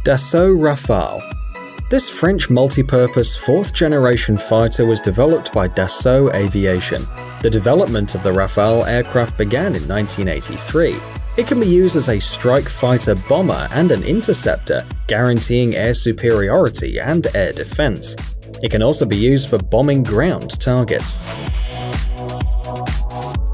Dassault Rafale. This French multi-purpose fourth-generation fighter was developed by Dassault Aviation. The development of the Rafale aircraft began in 1983. It can be used as a strike fighter bomber and an interceptor, guaranteeing air superiority and air defense. It can also be used for bombing ground targets.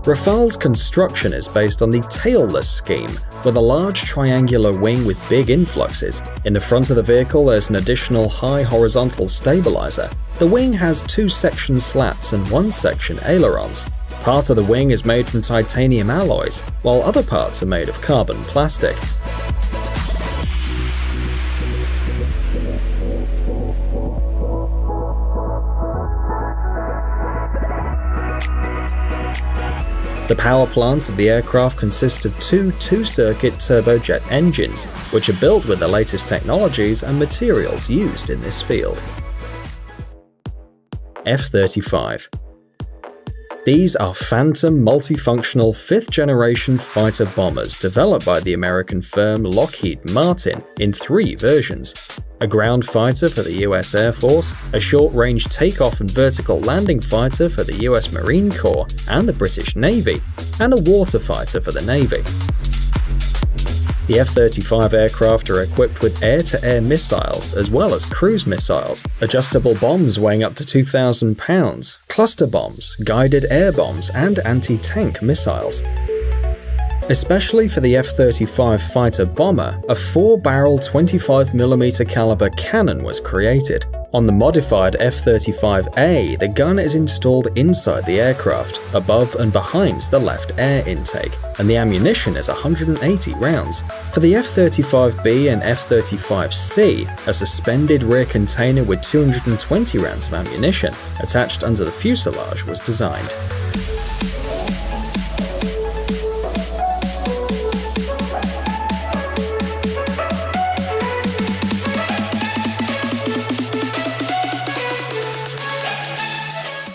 Rafale's construction is based on the tailless scheme, with a large triangular wing with big influxes. In the front of the vehicle, there's an additional high horizontal stabilizer. The wing has 2 section slats and 1 section ailerons. Part of the wing is made from titanium alloys, while other parts are made of carbon plastic. The power plant of the aircraft consists of 2 two-circuit turbojet engines, which are built with the latest technologies and materials used in this field. F-35. These are Phantom multifunctional 5th-generation fighter bombers developed by the American firm Lockheed Martin in 3 versions: a ground fighter for the US Air Force, a short-range takeoff and vertical landing fighter for the US Marine Corps and the British Navy, and a water fighter for the Navy. The F-35 aircraft are equipped with air-to-air missiles as well as cruise missiles, adjustable bombs weighing up to 2,000 pounds, cluster bombs, guided air bombs, and anti-tank missiles. Especially for the F-35 fighter bomber, a 4-barrel 25mm caliber cannon was created. On the modified F-35A, the gun is installed inside the aircraft, above and behind the left air intake, and the ammunition is 180 rounds. For the F-35B and F-35C, a suspended rear container with 220 rounds of ammunition attached under the fuselage was designed.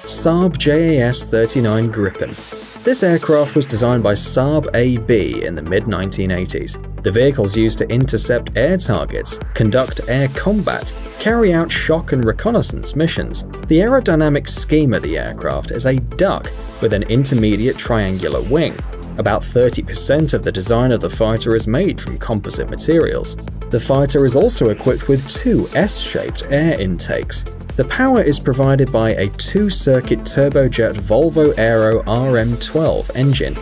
Saab JAS-39 Gripen. This aircraft was designed by Saab AB in the mid-1980s. The vehicle's used to intercept air targets, conduct air combat, carry out shock and reconnaissance missions. The aerodynamic scheme of the aircraft is a duck with an intermediate triangular wing. About 30% of the design of the fighter is made from composite materials. The fighter is also equipped with 2 S-shaped air intakes. The power is provided by a 2-circuit turbojet Volvo Aero RM12 engine.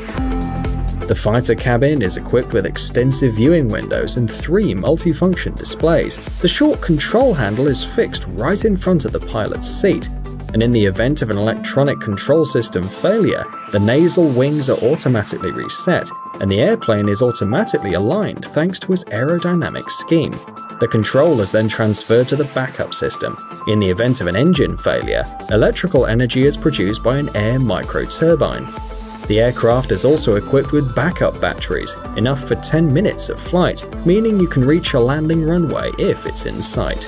The fighter cabin is equipped with extensive viewing windows and 3 multifunction displays. The short control handle is fixed right in front of the pilot's seat, and in the event of an electronic control system failure, the nasal wings are automatically reset, and the airplane is automatically aligned thanks to its aerodynamic scheme. The control is then transferred to the backup system. In the event of an engine failure, electrical energy is produced by an air microturbine. The aircraft is also equipped with backup batteries, enough for 10 minutes of flight, meaning you can reach a landing runway if it's in sight.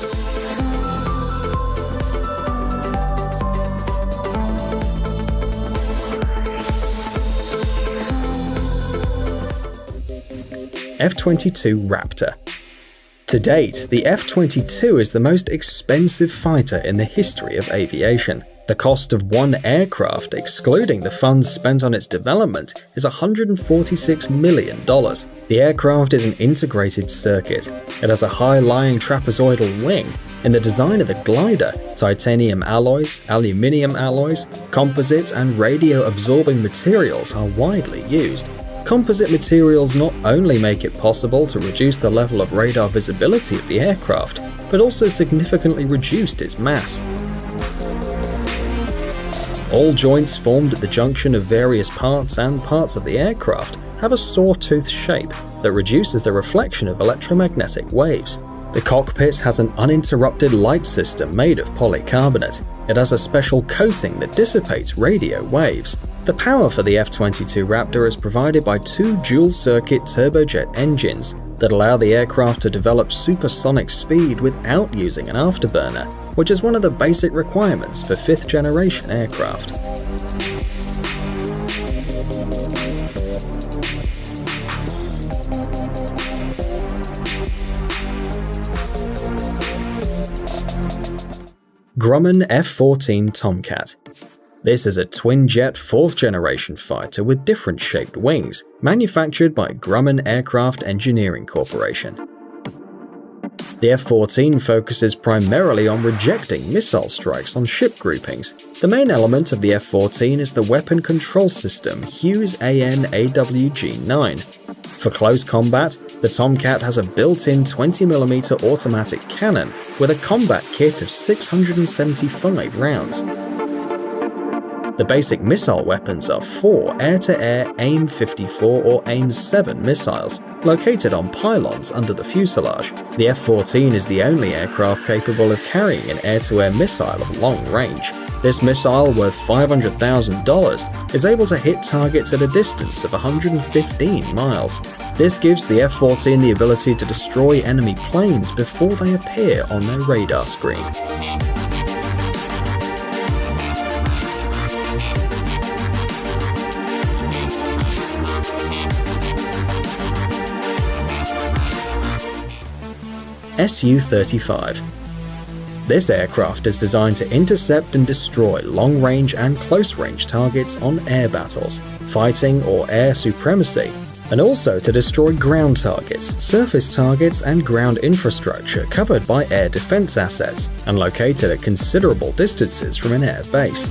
F-22 Raptor. To date, the F-22 is the most expensive fighter in the history of aviation. The cost of one aircraft, excluding the funds spent on its development, is $146 million. The aircraft is an integrated circuit. It has a high-lying trapezoidal wing. In the design of the glider, titanium alloys, aluminium alloys, composite and radio-absorbing materials are widely used. Composite materials not only make it possible to reduce the level of radar visibility of the aircraft, but also significantly reduced its mass. All joints formed at the junction of various parts and parts of the aircraft have a sawtooth shape that reduces the reflection of electromagnetic waves. The cockpit has an uninterrupted light system made of polycarbonate. It has a special coating that dissipates radio waves. The power for the F-22 Raptor is provided by 2 dual-circuit turbojet engines that allow the aircraft to develop supersonic speed without using an afterburner, which is one of the basic requirements for 5th-generation aircraft. Grumman F-14 Tomcat. This is a twin-jet 4th-generation fighter with different shaped wings, manufactured by Grumman Aircraft Engineering Corporation. The F-14 focuses primarily on rejecting missile strikes on ship groupings. The main element of the F-14 is the weapon control system Hughes AN/AWG-9. For close combat, the Tomcat has a built-in 20mm automatic cannon with a combat kit of 675 rounds. The basic missile weapons are 4 air-to-air AIM-54 or AIM-7 missiles, located on pylons under the fuselage. The F-14 is the only aircraft capable of carrying an air-to-air missile of long range. This missile, worth $500,000, is able to hit targets at a distance of 115 miles. This gives the F-14 the ability to destroy enemy planes before they appear on their radar screen. Su-35. This aircraft is designed to intercept and destroy long-range and close-range targets on air battles, fighting or air supremacy, and also to destroy ground targets, surface targets, and ground infrastructure covered by air defense assets and located at considerable distances from an air base.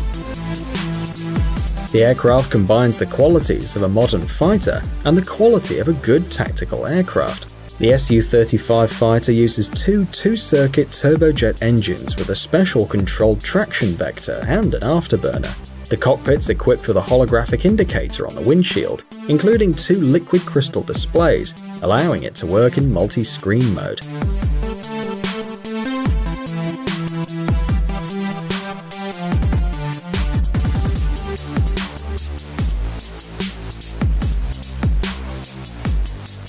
The aircraft combines the qualities of a modern fighter and the quality of a good tactical aircraft. The Su-35 fighter uses two-circuit turbojet engines with a special controlled traction vector and an afterburner. The cockpit's equipped with a holographic indicator on the windshield, including 2 liquid crystal displays, allowing it to work in multi-screen mode.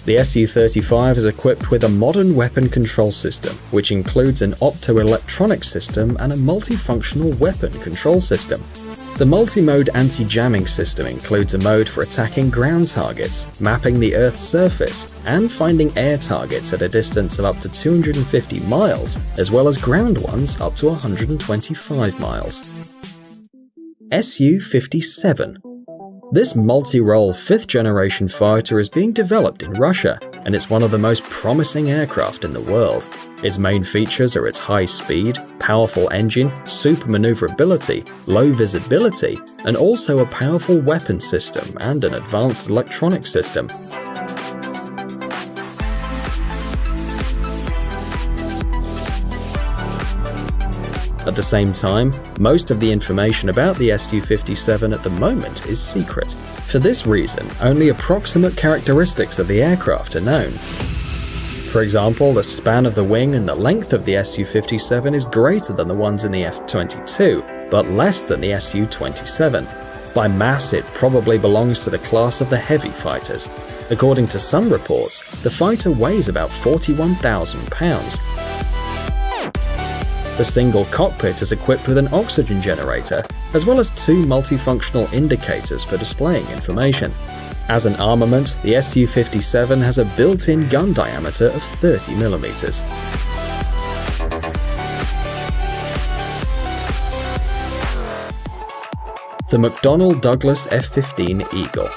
The Su-35 is equipped with a modern weapon control system, which includes an optoelectronic system and a multifunctional weapon control system. The multi-mode anti-jamming system includes a mode for attacking ground targets, mapping the Earth's surface, and finding air targets at a distance of up to 250 miles, as well as ground ones up to 125 miles. Su-57. This multi-role 5th-generation fighter is being developed in Russia, and it's one of the most promising aircraft in the world. Its main features are its high speed, powerful engine, super maneuverability, low visibility, and also a powerful weapon system and an advanced electronic system. At the same time, most of the information about the Su-57 at the moment is secret. For this reason, only approximate characteristics of the aircraft are known. For example, the span of the wing and the length of the Su-57 is greater than the ones in the F-22, but less than the Su-27. By mass, it probably belongs to the class of the heavy fighters. According to some reports, the fighter weighs about 41,000 pounds. The single cockpit is equipped with an oxygen generator, as well as 2 multifunctional indicators for displaying information. As an armament, the Su-57 has a built-in gun diameter of 30mm. The McDonnell Douglas F-15 Eagle.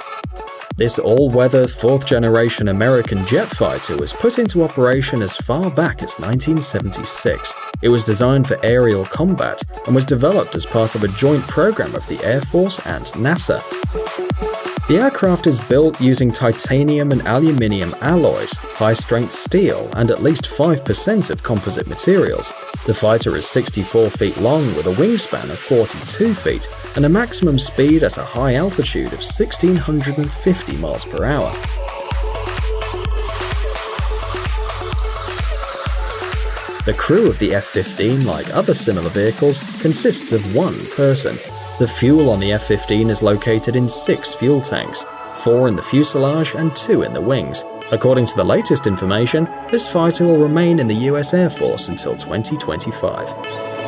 This all-weather 4th-generation American jet fighter was put into operation as far back as 1976. It was designed for aerial combat and was developed as part of a joint program of the Air Force and NASA. The aircraft is built using titanium and aluminium alloys, high-strength steel, and at least 5% of composite materials. The fighter is 64 feet long with a wingspan of 42 feet and a maximum speed at a high altitude of 1,650 miles per hour. The crew of the F-15, like other similar vehicles, consists of 1 person. The fuel on the F-15 is located in 6 fuel tanks, 4 in the fuselage and 2 in the wings. According to the latest information, this fighter will remain in the US Air Force until 2025.